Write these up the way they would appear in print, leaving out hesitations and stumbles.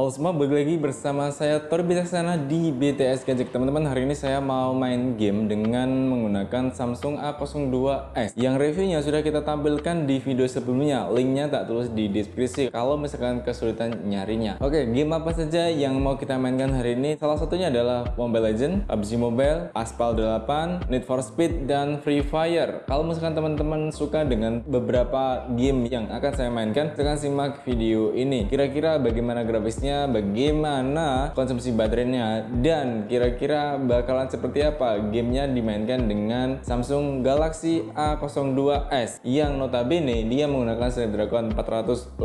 Halo semua, balik lagi bersama saya Tor Bijaksana di BTS Gadget. Teman-teman, hari ini saya mau main game dengan menggunakan Samsung A02s yang reviewnya sudah kita tampilkan di video sebelumnya. Linknya tak tulis di deskripsi kalau misalkan kesulitan nyarinya. Oke, game apa saja yang mau kita mainkan hari ini? Salah satunya adalah Mobile Legends, PUBG Mobile, Aspal 8, Need for Speed, dan Free Fire. Kalau misalkan teman-teman suka dengan beberapa game yang akan saya mainkan, silahkan simak video ini. Kira-kira bagaimana grafisnya, bagaimana konsumsi baterainya, dan kira-kira bakalan seperti apa gamenya dimainkan dengan Samsung Galaxy A02s yang notabene dia menggunakan Snapdragon 450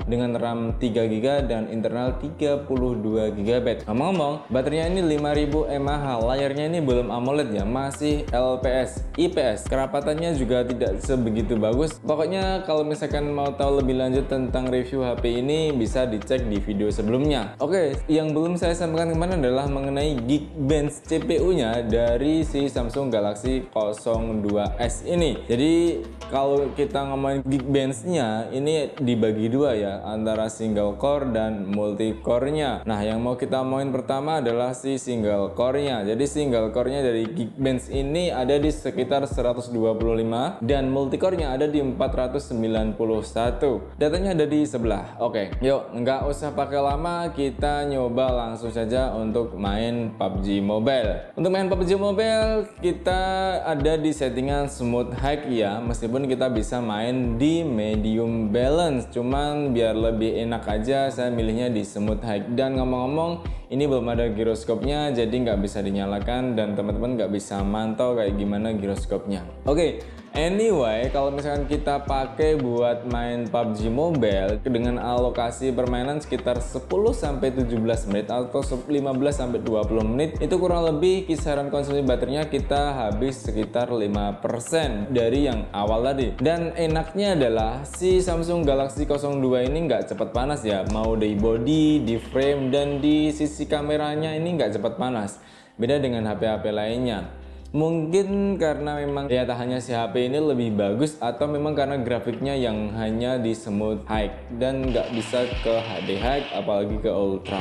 dengan RAM 3GB dan internal 32GB. Ngomong-ngomong, baterainya ini 5000 mAh, layarnya ini belum AMOLED ya, masih LPS, IPS, kerapatannya juga tidak sebegitu bagus. Pokoknya kalau misalkan mau tahu lebih lanjut tentang review HP ini bisa dicek di video sebelumnya. Oke, yang belum saya sampaikan kemarin adalah mengenai Geekbench CPU-nya dari si Samsung Galaxy 02s ini. Jadi kalau kita ngomongin Geekbench-nya ini dibagi dua ya, antara single core dan multi core-nya. Nah, yang mau kita main pertama adalah si single core-nya. Jadi single core-nya dari Geekbench ini ada di sekitar 125 dan multi core-nya ada di 491. Datanya ada di sebelah. Oke, yuk nggak usah pakai lama, kita nyoba langsung saja untuk main PUBG Mobile. Untuk main PUBG Mobile kita ada di settingan smooth high ya, meskipun kita bisa main di medium balance, cuman biar lebih enak aja saya milihnya di smooth high. Dan ngomong-ngomong, ini belum ada giroskopnya, jadi nggak bisa dinyalakan dan teman-teman nggak bisa mantau kayak gimana giroskopnya. Oke. Anyway, kalau misalkan kita pakai buat main PUBG Mobile dengan alokasi permainan sekitar 10-17 menit atau 15-20 menit, itu kurang lebih kisaran konsumsi baterainya kita habis sekitar 5% dari yang awal tadi. Dan enaknya adalah si Samsung Galaxy 02 ini nggak cepat panas ya, mau di body, di frame, dan di sisi kameranya ini nggak cepat panas. Beda dengan HP-HP lainnya. Mungkin karena memang ya tak hanya si HP ini lebih bagus, atau memang karena grafiknya yang hanya di smooth high dan nggak bisa ke HD high apalagi ke ultra.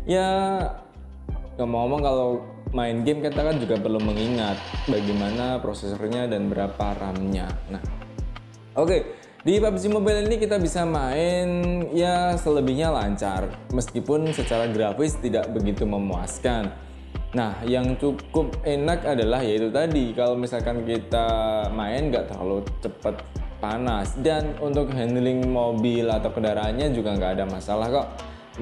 Ya ngomong-ngomong, kalau main game kita kan juga perlu mengingat bagaimana prosesornya dan berapa RAM-nya. Nah, oke. Di PUBG Mobile ini kita bisa main ya selebihnya lancar, meskipun secara grafis tidak begitu memuaskan. Nah, yang cukup enak adalah yaitu tadi, kalau misalkan kita main nggak terlalu cepat panas, dan untuk handling mobil atau kendaraannya juga nggak ada masalah kok.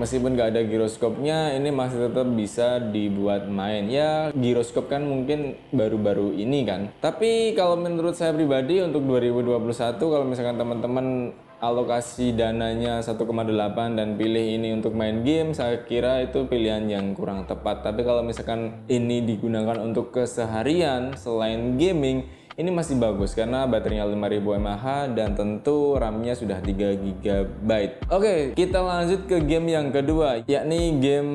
Meskipun nggak ada giroskopnya, ini masih tetap bisa dibuat main. Ya, giroskop kan mungkin baru-baru ini kan. Tapi kalau menurut saya pribadi untuk 2021, kalau misalkan teman-teman alokasi dananya 1,8 dan pilih ini untuk main game, saya kira itu pilihan yang kurang tepat. Tapi kalau misalkan ini digunakan untuk keseharian selain gaming, ini masih bagus karena baterainya 5000 mAh dan tentu RAM-nya sudah 3GB. Oke, kita lanjut ke game yang kedua, yakni game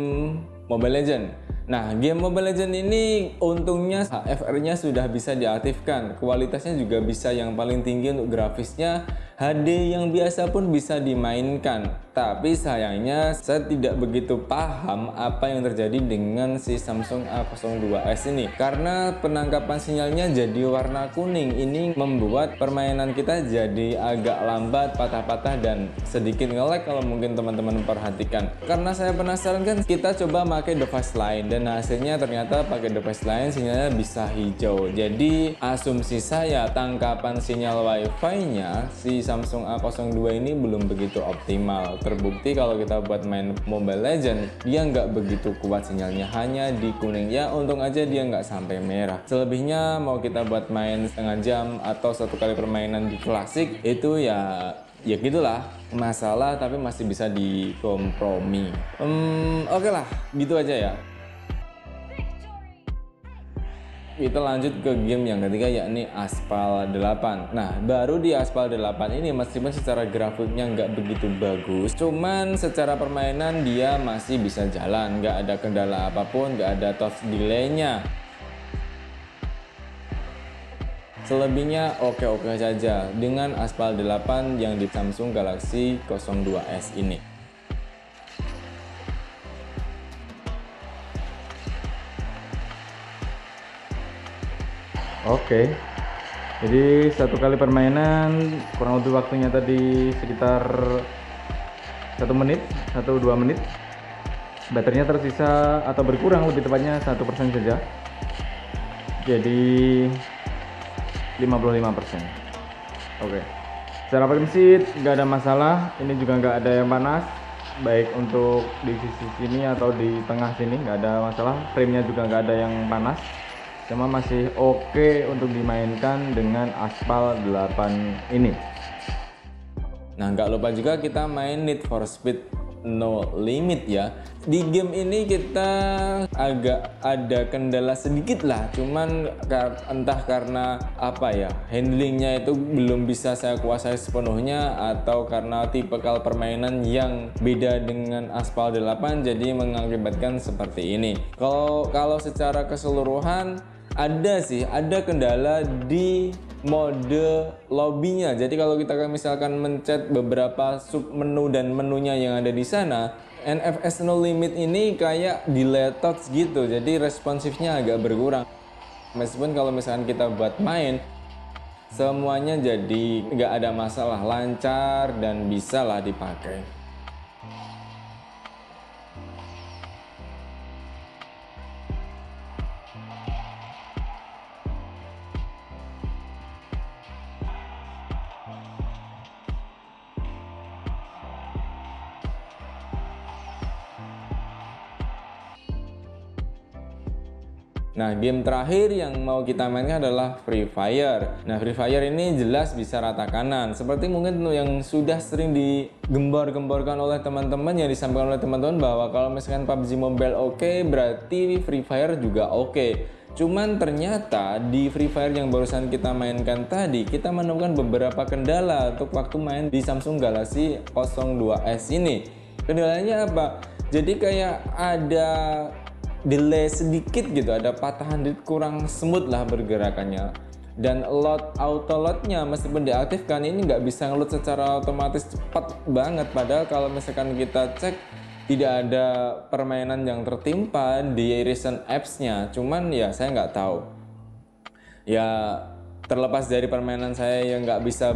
Mobile Legends. Nah, game Mobile Legends ini untungnya HFR-nya sudah bisa diaktifkan. Kualitasnya juga bisa yang paling tinggi untuk grafisnya. HD yang biasa pun bisa dimainkan. Tapi sayangnya saya tidak begitu paham apa yang terjadi dengan si Samsung A02s ini. Karena penangkapan sinyalnya jadi warna kuning. Ini membuat permainan kita jadi agak lambat, patah-patah, dan sedikit nge-lag kalau mungkin teman-teman perhatikan. Karena saya penasaran kan, kita coba pakai device lain dan hasilnya ternyata pakai device lain sinyalnya bisa hijau. Jadi asumsi saya tangkapan sinyal WiFi-nya si Samsung A02 ini belum begitu optimal. Terbukti kalau kita buat main Mobile Legends, dia nggak begitu kuat sinyalnya, hanya di kuning. Ya untung aja dia nggak sampai merah. Selebihnya mau kita buat main setengah jam atau satu kali permainan di klasik, itu ya gitulah, masalah tapi masih bisa dikompromi. Oke lah, gitu aja ya. Kita lanjut ke game yang ketiga, yakni Aspal 8. Nah, baru di Aspal 8 ini meskipun secara grafiknya nggak begitu bagus, cuman secara permainan dia masih bisa jalan, nggak ada kendala apapun, nggak ada touch delay-nya. Selebihnya oke-oke saja dengan Aspal 8 yang di Samsung Galaxy 02s ini. oke. Jadi satu kali permainan kurang lebih waktunya tadi sekitar 1 menit, 1-2 menit. Baterainya tersisa atau berkurang lebih tepatnya 1% saja. Jadi 55%. Oke. Secara prinsip nggak ada masalah. Ini juga nggak ada yang panas, baik untuk di sisi sini atau di tengah sini nggak ada masalah. Framenya juga nggak ada yang panas. Cuma masih oke untuk dimainkan dengan Aspal 8 ini. Nah, nggak lupa juga kita main Need for Speed No Limit ya. Di game ini kita agak ada kendala sedikit lah, cuman entah karena apa ya, handlingnya itu belum bisa saya kuasai sepenuhnya atau karena tipikal permainan yang beda dengan Aspal 8 jadi mengakibatkan seperti ini. Kalau secara keseluruhan ada kendala di mode lobbynya. Jadi kalau kita misalkan mencet beberapa sub menu dan menunya yang ada di sana, NFS No Limit ini kayak delay touch gitu. Jadi responsifnya agak berkurang. Meskipun kalau misalkan kita buat main, semuanya jadi nggak ada masalah, lancar dan bisa lah dipakai. Nah, game terakhir yang mau kita mainkan adalah Free Fire. Nah, Free Fire ini jelas bisa rata kanan. Seperti mungkin yang sudah sering digembar-gemborkan oleh teman-teman, yang disampaikan oleh teman-teman bahwa kalau misalkan PUBG Mobile oke, berarti Free Fire juga oke. Cuman ternyata di Free Fire yang barusan kita mainkan tadi, kita menemukan beberapa kendala untuk waktu main di Samsung Galaxy 02S ini. Kendalanya apa? Jadi kayak ada delay sedikit gitu, ada patahan dikit, kurang smooth lah bergerakannya. Dan auto loadnya meskipun diaktifkan ini nggak bisa ngeload secara otomatis cepat banget, padahal kalau misalkan kita cek tidak ada permainan yang tertimpa di recent apps-nya. Cuman ya saya nggak tahu ya, terlepas dari permainan saya yang nggak bisa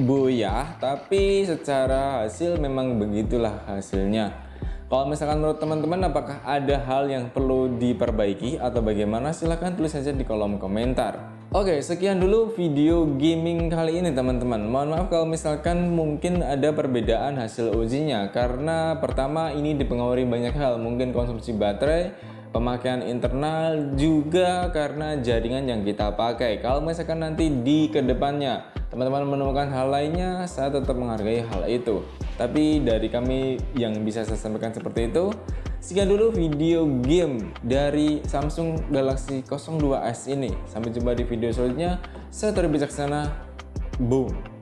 buyah, tapi secara hasil memang begitulah hasilnya. Kalau misalkan menurut teman-teman apakah ada hal yang perlu diperbaiki atau bagaimana, silahkan tulis saja di kolom komentar. Oke, sekian dulu video gaming kali ini teman-teman. Mohon maaf kalau misalkan mungkin ada perbedaan hasil ujinya, karena pertama ini dipengaruhi banyak hal, mungkin konsumsi baterai, pemakaian internal, juga karena jaringan yang kita pakai. Kalau misalkan nanti di kedepannya teman-teman menemukan hal lainnya, saya tetap menghargai hal itu. Tapi dari kami yang bisa saya sampaikan seperti itu. Sekian dulu video game dari Samsung Galaxy 02S ini. Sampai jumpa di video selanjutnya. Saya Tori Bijaksana. Boom.